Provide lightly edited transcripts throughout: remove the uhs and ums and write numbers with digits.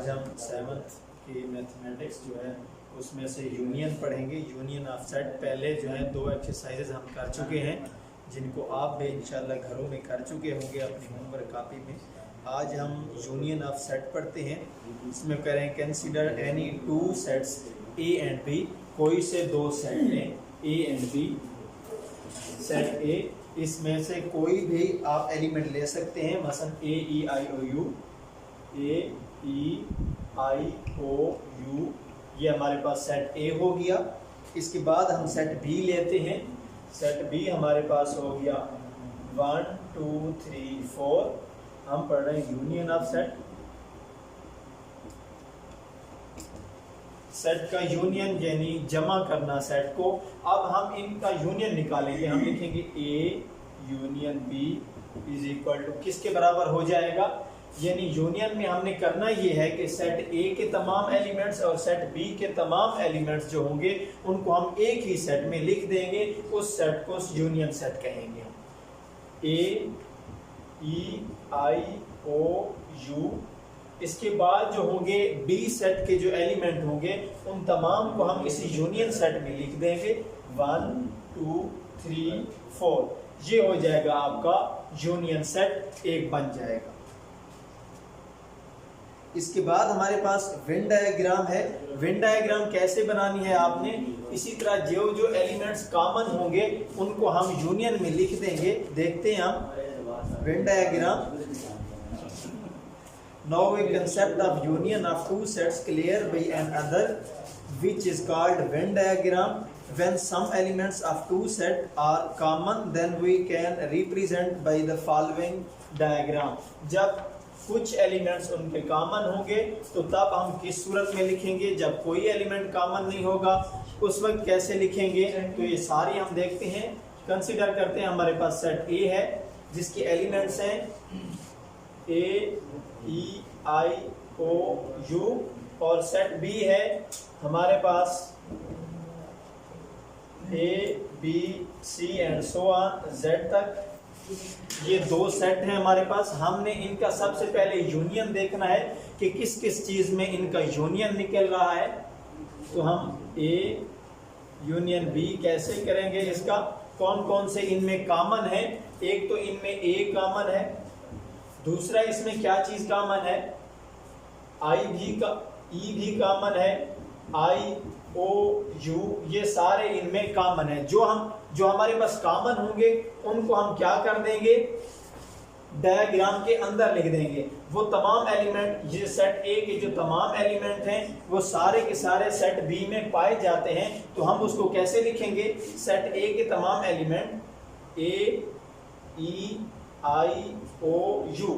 आज हम 7th की मैथमेटिक्स जो है उसमें से यूनियन पढ़ेंगे। यूनियन ऑफ सेट पहले जो है 2 एक्सरसाइजेज हम कर चुके हैं, जिनको आप भी इंशाल्लाह घरों में कर चुके होंगे अपनी होमवर्क कॉपी में। आज हम यूनियन ऑफ सेट पढ़ते हैं। इसमें करें consider any 2 sets A and B. कोई से 2 सेट लें A and B. Set A, इसमें से कोई भी आप एलिमेंट ले सकते हैं, मसलन ए E I O you, A E I O you, ये हमारे पास सेट ए हो गया। इसके बाद हम सेट बी लेते हैं। सेट बी हमारे पास हो गया 1 2 3 4। हम पढ़ रहे हैं यूनियन ऑफ सेट। सेट का यूनियन यानी जमा करना सेट को। अब हम इनका यूनियन निकालेंगे। हम लिखेंगे A union B is equal to किसके बराबर हो जाएगा, यानी यूनियन में हमने करना ये है कि सेट ए के तमाम एलिमेंट्स और सेट बी के तमाम एलिमेंट्स जो होंगे उनको हम एक ही सेट में लिख देंगे। उस सेट को यूनियन सेट कहेंगे हम। ए ई आई ओ यू। इसके बाद जो होंगे बी सेट के जो एलिमेंट होंगे उन तमाम को हम इसी यूनियन सेट में लिख देंगे। 1 2 3 4, ये हो जाएगा आपका यूनियन सेट, एक बन जाएगा। इसके बाद हमारे पास वेन डायग्राम है। वेन डायग्राम कैसे बनानी है आपने, इसी तरह जो जो एलिमेंट्स कॉमन होंगे उनको हम यूनियन में लिख देंगे। देखते हैं हम Venn diagram. Now a concept of union of 2 sets clear by another, which is called Venn diagram. When some elements of 2 sets are common, then we can represent by the following diagram. जब कुछ elements उनके common होंगे तो तब हम किस सूरत में लिखेंगे, जब कोई एलिमेंट कॉमन नहीं होगा उस वक्त कैसे लिखेंगे, तो ये सारी हम देखते हैं। कंसीडर करते हैं हमारे पास सेट ए है जिसके एलिमेंट्स हैं A E I O U, और सेट बी है हमारे पास A B C and so on Z तक। ये 2 सेट हैं हमारे पास। हमने इनका सबसे पहले यूनियन देखना है कि किस किस चीज में इनका यूनियन निकल रहा है। तो हम ए यूनियन बी कैसे करेंगे, इसका कौन कौन से इनमें कॉमन है। एक तो इनमें ए कॉमन है, दूसरा इसमें क्या चीज कॉमन है, आई भी का ई भी कॉमन है, आई ओ यू, ये सारे इनमें कॉमन है। जो हमारे पास कॉमन होंगे उनको हम क्या कर देंगे, डायग्राम के अंदर लिख देंगे। वो तमाम एलिमेंट, ये सेट ए के जो तमाम एलिमेंट हैं वो सारे के सारे सेट बी में पाए जाते हैं। तो हम उसको कैसे लिखेंगे, सेट ए के तमाम element A E I O you,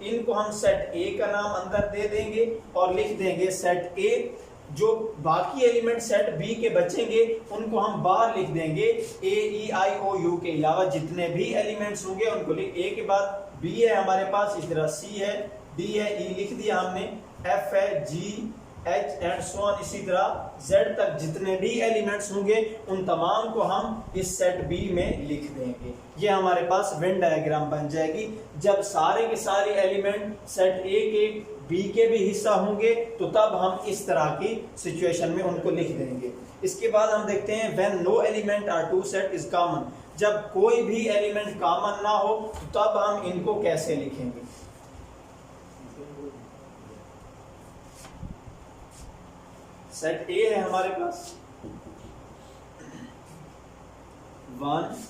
इनको हम सेट ए का नाम अंदर दे देंगे और लिख देंगे सेट ए। जो बाकी एलिमेंट सेट बी के बचेंगे उनको हम बाहर लिख देंगे। ए ई आई ओ यू के अलावा जितने भी एलिमेंट्स होंगे उनको लिख, ए के बाद बी है हमारे पास, इस तरह सी है, डी है, ई लिख दिया हमने, एफ है, जी एच एंड सो ऑन, इसी तरह जेड तक जितने भी एलिमेंट्स होंगे उन तमाम को हम इस सेट बी में लिख देंगे। ये हमारे पास वेन डायग्राम बन जाएगी। जब सारे के सारे एलिमेंट सेट ए के बी के भी हिस्सा होंगे तो तब हम इस तरह की सिचुएशन में उनको लिख देंगे। इसके बाद हम देखते हैं when no element are 2 set is common. जब कोई भी एलिमेंट कॉमन ना हो तो तब हम इनको कैसे लिखेंगे। सेट ए है हमारे पास 1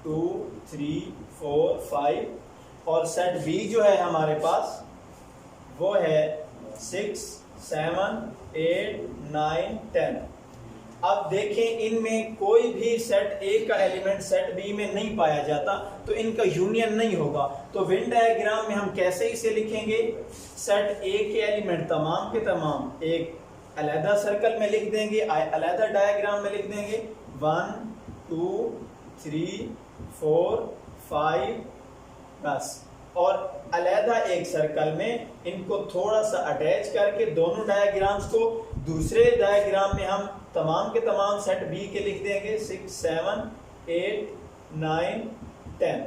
2 3 4 5, और सेट बी जो है हमारे पास वो है 6 7 8 9 10। अब देखें इनमें कोई भी सेट ए का एलिमेंट सेट बी में नहीं पाया जाता तो इनका यूनियन नहीं होगा। तो वेन डायग्राम में हम कैसे इसे लिखेंगे, सेट ए के एलिमेंट तमाम के तमाम एक अलहदा सर्कल में लिख देंगे, अलहदा डायग्राम में लिख देंगे। 1 2 3 4 5 बस, और अलहदा एक सर्कल में इनको थोड़ा सा अटैच करके दोनों डायग्राम्स को दूसरे डायग्राम में हम तमाम के तमाम सेट बी के लिख देंगे 6 7 8 9 10।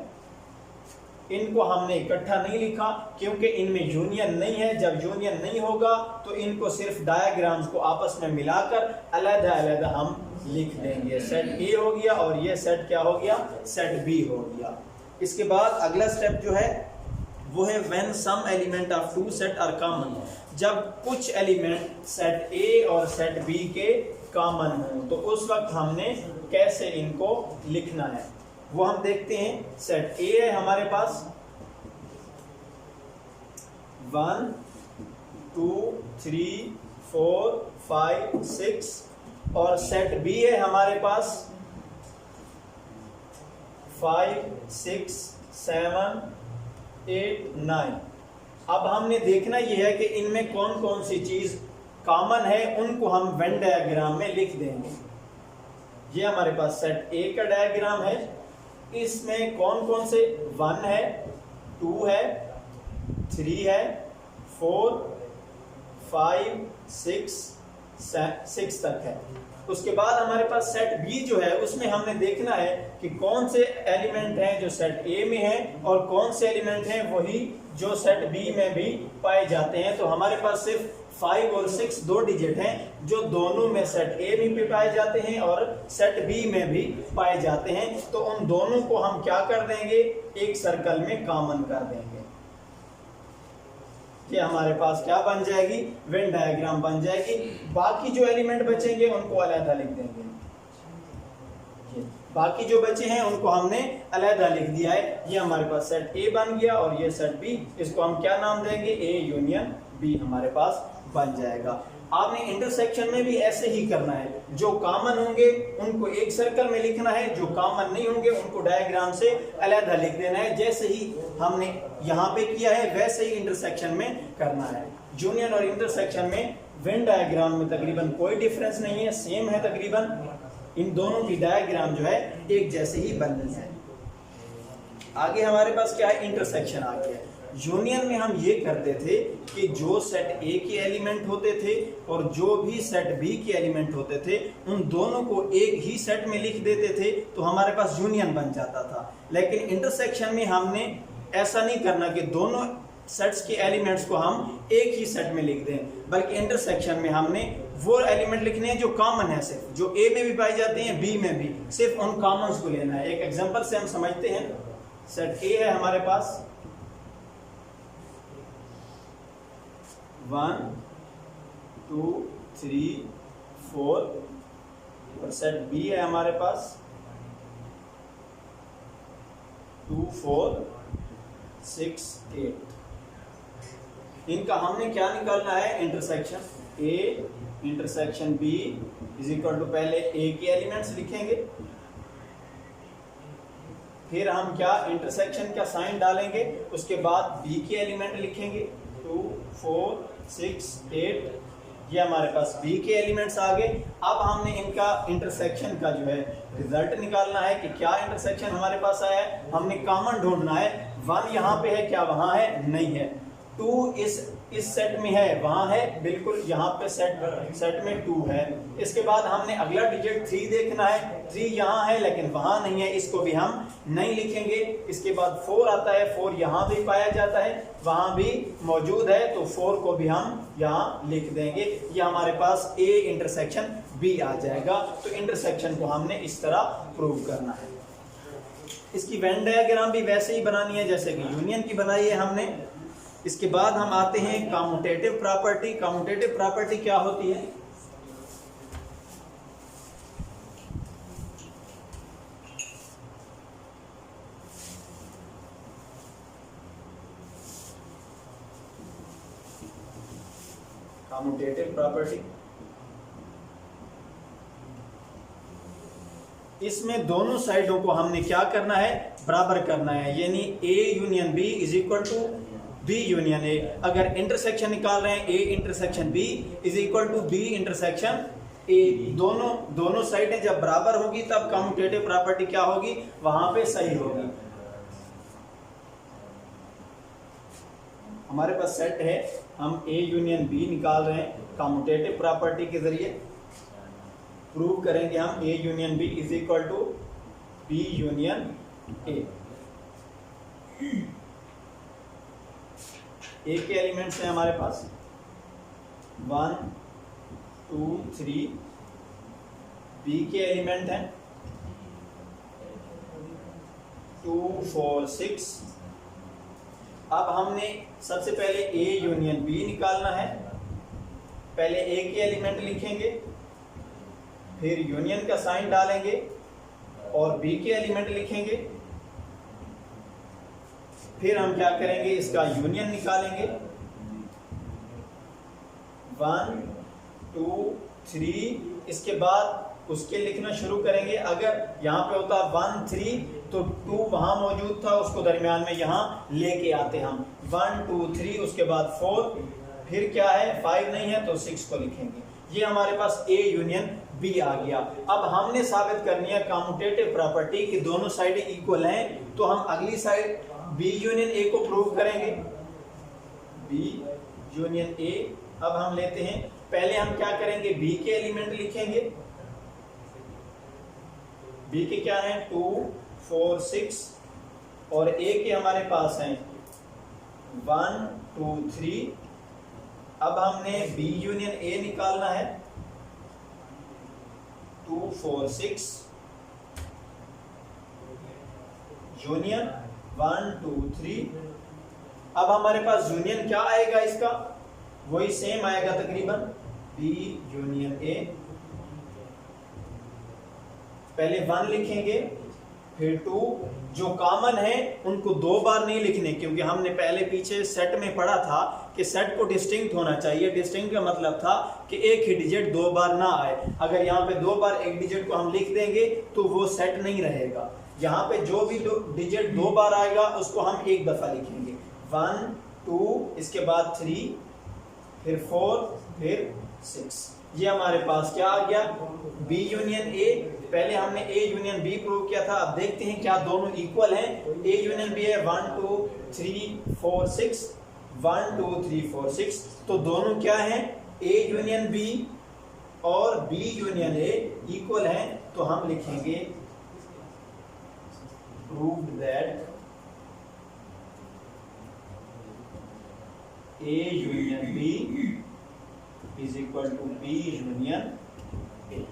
इनको हमने इकट्ठा नहीं लिखा क्योंकि इनमें यूनियन नहीं है। जब यूनियन नहीं होगा तो इनको सिर्फ डायग्राम्स को आपस में मिलाकर अलग अलग हम लिख देंगे। सेट ए हो गया और ये सेट क्या हो गया, सेट बी हो गया। इसके बाद अगला स्टेप जो है वो है when some element of two set are common. जब कुछ एलिमेंट सेट ए और सेट बी के कॉमन हो तो उस वक्त हमने कैसे इनको लिखना है वो हम देखते हैं। सेट ए है हमारे पास 1 2 3 4 5 6 और सेट बी है हमारे पास 5 6 7 8 9। अब हमने देखना यह है कि इनमें कौन कौन सी चीज कॉमन है, उनको हम वेन डायग्राम में लिख देंगे। ये हमारे पास सेट ए का डायग्राम है, इसमें कौन कौन से 1 है 2 है 3 है 4 5 6 तक है। उसके बाद हमारे पास सेट बी जो है उसमें हमने देखना है कि कौन से एलिमेंट हैं जो सेट ए में हैं और कौन से एलिमेंट हैं वही जो सेट बी में भी पाए जाते हैं। तो हमारे पास सिर्फ 5 और 6 दो डिजिट हैं जो दोनों में सेट ए में भी पाए जाते हैं और सेट बी में भी पाए जाते हैं। तो उन दोनों को हम क्या कर देंगे, एक सर्कल में कॉमन कर देंगे। ये हमारे पास क्या बन जाएगी, वेन डायग्राम बन जाएगी। बाकी जो एलिमेंट बचेंगे उनको अलग लिख देंगे। बाकी जो बचे हैं उनको हमने अलग लिख दिया है। ये हमारे पास सेट ए बन गया और ये सेट बी, इसको हम क्या नाम देंगे, ए यूनियन बी हमारे पास बन जाएगा। आपने इंटरसेक्शन में भी ऐसे ही करना है, जो कॉमन होंगे उनको एक सर्कल में लिखना है, जो कॉमन नहीं होंगे उनको डायग्राम से अलग लिख देना है। जैसे ही हमने यहाँ पे किया है वैसे ही इंटरसेक्शन में करना है। यूनियन और इंटरसेक्शन में वेन डायग्राम में तकरीबन कोई डिफरेंस नहीं है, सेम है तकरीबन। इन दोनों की डायग्राम जो है एक जैसे ही बननी है। आगे हमारे पास क्या है, इंटरसेक्शन आ गया। यूनियन में हम ये करते थे कि जो सेट ए के एलिमेंट होते थे और जो भी सेट बी के एलिमेंट होते थे उन दोनों को एक ही सेट में लिख देते थे तो हमारे पास यूनियन बन जाता था। लेकिन इंटरसेक्शन में हमने ऐसा नहीं करना कि दोनों सेट्स के एलिमेंट्स को हम एक ही सेट में लिख दें, बल्कि इंटरसेक्शन में हमने वो एलिमेंट लिखने हैं जो कॉमन है, सिर्फ जो ए में भी पाए जाते हैं बी में भी, सिर्फ उन कॉमन्स को लेना है। एक एग्जांपल से हम समझते हैं। सेट ए है हमारे पास 1 2 3 4 और सेट बी है हमारे पास 2 4 6 8। इनका हमने क्या निकालना है, intersection A intersection B is equal to, पहले ए के एलिमेंट्स लिखेंगे, फिर हम क्या इंटरसेक्शन का साइन डालेंगे, उसके बाद बी के एलिमेंट लिखेंगे 2 4 6 8। ये हमारे पास बी के एलिमेंट्स आ गए। अब हमने इनका इंटरसेक्शन का जो है रिजल्ट निकालना है कि क्या इंटरसेक्शन हमारे पास आया है। हमने कॉमन ढूंढना है। 1 यहाँ पे है, क्या वहां है, नहीं है। 2 इस सेट में है, वहां है, बिल्कुल यहाँ पे सेट में 2 है। इसके बाद हमने अगला डिजिट 3 देखना है। 3 यहाँ है लेकिन वहां नहीं है, इसको भी हम नहीं लिखेंगे। इसके बाद 4 आता है, 4 यहाँ भी पाया जाता है, वहां भी मौजूद है, तो 4 को भी हम यहाँ लिख देंगे। ये हमारे पास ए इंटरसेक्शन बी आ जाएगा। तो इंटरसेक्शन को हमने इस तरह प्रूव करना है। इसकी वेन डायग्राम भी वैसे ही बनानी है जैसे कि यूनियन की बनाई है हमने। इसके बाद हम आते हैं कम्यूटेटिव प्रॉपर्टी। कम्यूटेटिव प्रॉपर्टी क्या होती है, कम्यूटेटिव प्रॉपर्टी, इसमें दोनों साइडों को हमने क्या करना है, बराबर करना है। यानी A union B is equal to B union A. अगर इंटरसेक्शन निकाल रहे हैं A intersection B is equal to B intersection A. दोनों साइडें जब बराबर होगी तब कम्यूटेटिव प्रॉपर्टी क्या होगी, वहां पे सही होगी। हमारे पास सेट है, हम ए यूनियन बी निकाल रहे हैं कम्यूटेटिव प्रॉपर्टी के जरिए। प्रूव करेंगे हम A union B is equal to B union A. A के एलिमेंट्स हैं हमारे पास 1 2 3, बी के एलिमेंट हैं 2 4 6। अब हमने सबसे पहले ए यूनियन बी निकालना है। पहले ए के एलिमेंट लिखेंगे, फिर यूनियन का साइन डालेंगे और बी के एलिमेंट लिखेंगे। फिर हम क्या करेंगे, इसका यूनियन निकालेंगे 1 2 3। इसके बाद उसके लिखना शुरू करेंगे। अगर यहाँ पे होता 1 3 तो 2 वहां मौजूद था, उसको दरमियान में यहाँ लेके आते हम 1 2 3। उसके बाद 4, फिर क्या है 5 नहीं है तो 6 को लिखेंगे। ये हमारे पास ए यूनियन बी आ गया। अब हमने साबित करनी है कम्यूटेटिव प्रॉपर्टी कि दोनों साइडें इक्वल हैं, तो हम अगली साइड बी यूनियन ए को प्रूव करेंगे। बी यूनियन ए अब हम लेते हैं। पहले हम क्या करेंगे, बी के एलिमेंट लिखेंगे। बी के क्या हैं 2 4 6 और ए के हमारे पास हैं 1 2 3। अब हमने बी यूनियन ए निकालना है 2 4 6 यूनियन 1 2 3। अब हमारे पास यूनियन क्या आएगा, इसका वही सेम आएगा तकरीबन बी यूनियन ए। पहले 1 लिखेंगे फिर 2। जो कॉमन है उनको 2 बार नहीं लिखने, क्योंकि हमने पहले पीछे सेट में पढ़ा था कि सेट को डिस्टिंक्ट होना चाहिए। डिस्टिंक्ट का मतलब था कि एक ही डिजिट 2 बार ना आए। अगर यहाँ पे 2 बार एक डिजिट को हम लिख देंगे तो वो सेट नहीं रहेगा। यहाँ पे जो भी डिजिट 2 बार आएगा उसको हम एक दफा लिखेंगे 1 2, इसके बाद 3, फिर 4, फिर 6। ये हमारे पास क्या आ गया, बी यूनियन ए। पहले हमने ए यूनियन बी प्रूव किया था। अब देखते हैं क्या दोनों इक्वल हैं। ए यूनियन बी है 1 2 3 4 6, 1 2 3 4 6। तो दोनों क्या हैं, ए यूनियन बी और बी यूनियन ए इक्वल हैं। तो हम लिखेंगे proved that A union B is equal to B union A.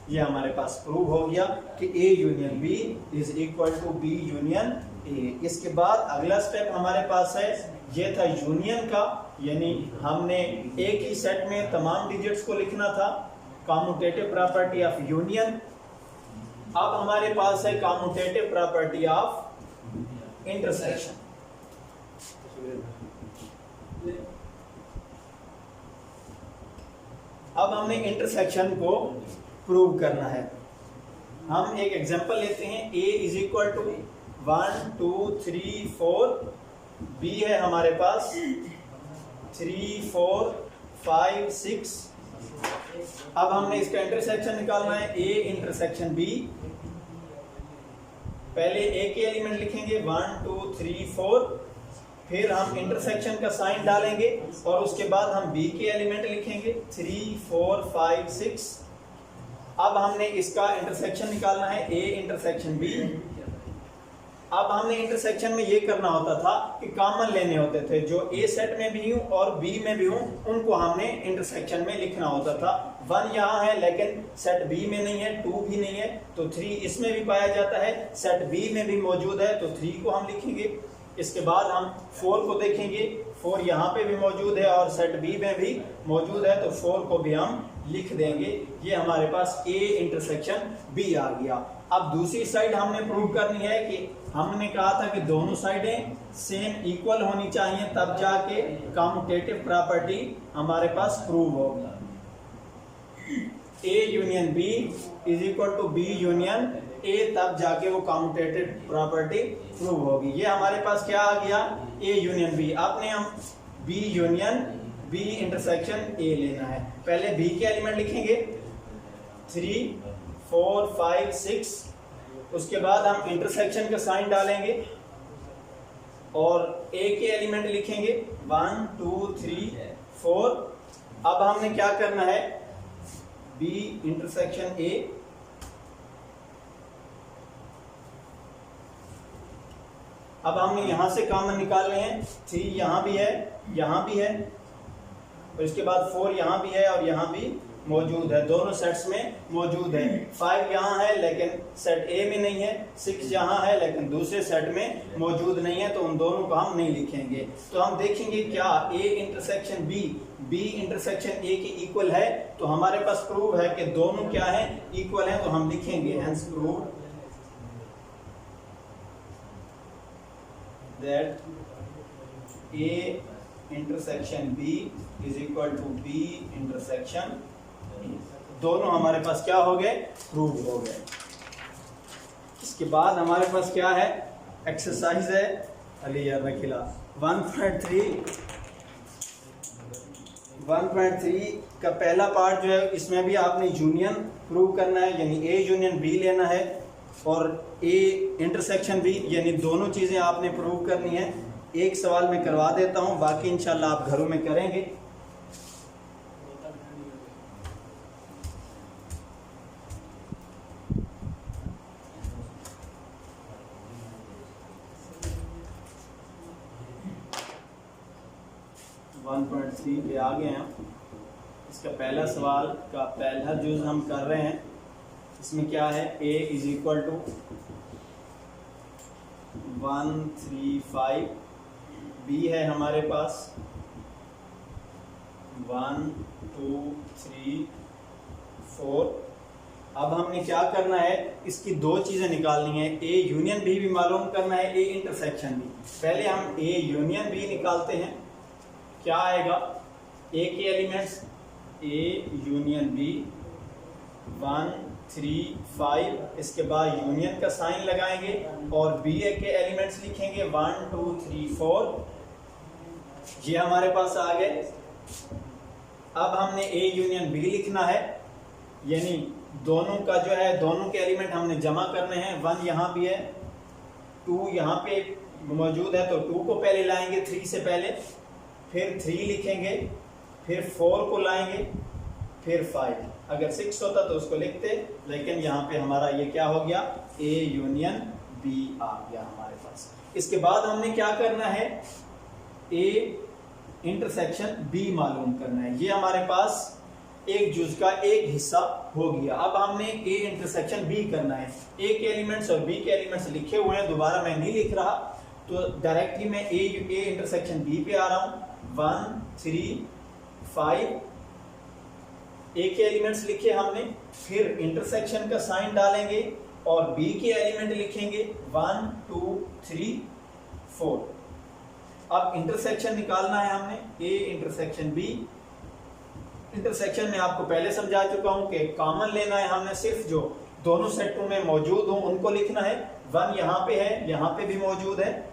ये हमारे पास प्रूव हो गया कि A union B is equal to B union A. इसके बाद अगला स्टेप हमारे पास है, ये था यूनियन का, यानी हमने एक ही सेट में तमाम डिजिट्स को लिखना था, कम्यूटेटिव प्रॉपर्टी ऑफ यूनियन। अब हमारे पास है कम्यूटेटिव प्रॉपर्टी ऑफ इंटरसेक्शन। अब हमने इंटरसेक्शन को प्रूव करना है। हम एक एग्जांपल लेते हैं। a is equal to 1 2 3 4, b है हमारे पास 3 4 5 6। अब हमने इसका इंटरसेक्शन निकालना है, a इंटरसेक्शन b। पहले a के एलिमेंट लिखेंगे 1 2 3 4, फिर हम इंटरसेक्शन का साइन डालेंगे और उसके बाद हम b के एलिमेंट लिखेंगे 3 4 5 6। अब हमने इसका इंटरसेक्शन निकालना है, a इंटरसेक्शन b। अब हमने इंटरसेक्शन में ये करना होता था कि कॉमन लेने होते थे, जो a सेट में भी हूं और b में भी हूं उनको हमने इंटरसेक्शन में लिखना होता था। 1 यहाँ है लेकिन सेट b में नहीं है, 2 भी नहीं है तो 3 इसमें भी पाया जाता है, सेट b में भी मौजूद है तो 3 को हम लिखेंगे। इसके बाद हम 4 को देखेंगे, 4 यहाँ पे भी मौजूद है और सेट बी में भी मौजूद है तो 4 को भी हम लिख देंगे। ये हमारे पास A इंटरसेक्शन B आ गया। अब दूसरी साइड हमने प्रूव करनी है कि हमने कहा था कि दोनों साइडें सेम इक्वल होनी चाहिए, तब जाके कम्यूटेटिव प्रॉपर्टी हमारे पास प्रूव होगी। A union B is equal to B union A, तब जाके वो कम्यूटेटिव प्रॉपर्टी प्रूव होगी। ये हमारे पास क्या आ गया, A यूनियन B। आपने हम B union B intersection A लेना है। पहले B के एलिमेंट लिखेंगे 3 4 5 6, उसके बाद हम इंटरसेक्शन का साइन डालेंगे और A के एलिमेंट लिखेंगे 1 2 3 4। अब हमने क्या करना है, B इंटरसेक्शन A अब हमने यहाँ से कॉमन निकालने हैं, 3 यहाँ भी है और इसके बाद 4 यहाँ भी है और यहाँ भी मौजूद है, दोनों सेट्स में मौजूद है। 5 यहाँ है लेकिन सेट ए में नहीं है, 6 यहाँ है लेकिन दूसरे सेट में मौजूद नहीं है, तो उन दोनों को हम नहीं लिखेंगे। तो हम देखेंगे क्या A intersection B intersection A के इक्वल है, तो हमारे पास प्रूव है कि दोनों क्या है, इक्वल है, तो हम लिखेंगे hence prove that A intersection B is equal to B intersection, दोनों हमारे पास क्या हो गए, प्रूव हो गए। इसके बाद हमारे पास क्या है, एक्सरसाइज है अली यार रखिला 1.3 का पहला पार्ट जो है, इसमें भी आपने यूनियन प्रूव करना है, यानी ए यूनियन बी लेना है और ए इंटरसेक्शन बी, यानी दोनों चीज़ें आपने प्रूव करनी है। एक सवाल मैं करवा देता हूँ, बाकी इंशाल्लाह आप घरों में करेंगे। पे आ गए हैं। इसका पहला सवाल का पहला जुज हम कर रहे हैं। इसमें क्या है, a is equal to 135, b है हमारे पास 1 2 3 4। अब हमने क्या करना है, इसकी दो चीज़ें निकालनी है, ए यूनियन बी भी मालूम करना है, ए इंटरसेक्शन भी। पहले हम ए यूनियन बी निकालते हैं। क्या आएगा, ए के एलिमेंट्स ए यूनियन बी 1 3 5, इसके बाद यूनियन का साइन लगाएंगे और बी ए के एलिमेंट्स लिखेंगे 1 2 3 4। ये हमारे पास आ गए। अब हमने ए यूनियन बी लिखना है, यानी दोनों का जो है, दोनों के एलिमेंट हमने जमा करने हैं। 1 यहाँ भी है, 2 यहाँ पे मौजूद है, तो 2 को पहले लाएंगे 3 से पहले, फिर 3 लिखेंगे, फिर 4 को लाएंगे, फिर 5। अगर 6 होता तो उसको लिखते, लेकिन यहाँ पे हमारा ये क्या हो गया, ए यूनियन बी आ गया हमारे पास। इसके बाद हमने क्या करना है, ए इंटरसेक्शन बी मालूम करना है। ये हमारे पास एक जुज का एक हिस्सा हो गया। अब हमने ए इंटरसेक्शन बी करना है। ए के एलिमेंट्स और बी के एलिमेंट्स लिखे हुए हैं, दोबारा मैं नहीं लिख रहा, तो डायरेक्टली मैं ए इंटरसेक्शन बी पे आ रहा हूँ। 1 3 5 ए के एलिमेंट्स लिखे हमने, फिर इंटरसेक्शन का साइन डालेंगे और बी के एलिमेंट लिखेंगे 1 2 3 4। अब इंटरसेक्शन निकालना है हमने, ए इंटरसेक्शन बी। इंटरसेक्शन में आपको पहले समझा चुका हूं कि कॉमन लेना है हमने, सिर्फ जो दोनों सेटों में मौजूद हो उनको लिखना है। 1 यहाँ पे है, यहाँ पे भी मौजूद है,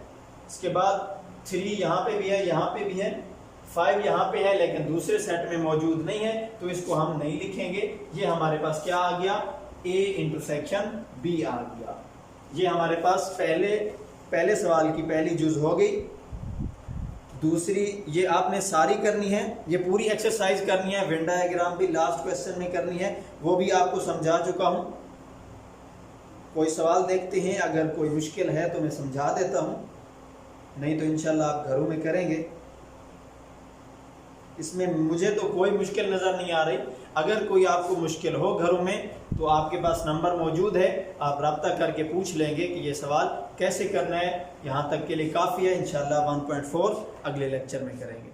इसके बाद 3 यहाँ पे भी है, यहाँ पे भी है, 5 यहाँ पे है लेकिन दूसरे सेट में मौजूद नहीं है, तो इसको हम नहीं लिखेंगे। ये हमारे पास क्या आ गया, ए इंटरसेक्शन बी आ गया। ये हमारे पास पहले सवाल की पहली जुज हो गई। दूसरी ये आपने सारी करनी है, ये पूरी एक्सरसाइज करनी है, वेन डायग्राम भी लास्ट क्वेश्चन में करनी है, वो भी आपको समझा चुका हूँ। कोई सवाल देखते हैं, अगर कोई मुश्किल है तो मैं समझा देता हूँ, नहीं तो इंशाल्लाह आप घरों में करेंगे। इसमें मुझे तो कोई मुश्किल नज़र नहीं आ रही। अगर कोई आपको मुश्किल हो घरों में तो आपके पास नंबर मौजूद है, आप रब्ता करके पूछ लेंगे कि ये सवाल कैसे करना है। यहाँ तक के लिए काफ़ी है। इंशाल्लाह 1.4 अगले लेक्चर में करेंगे।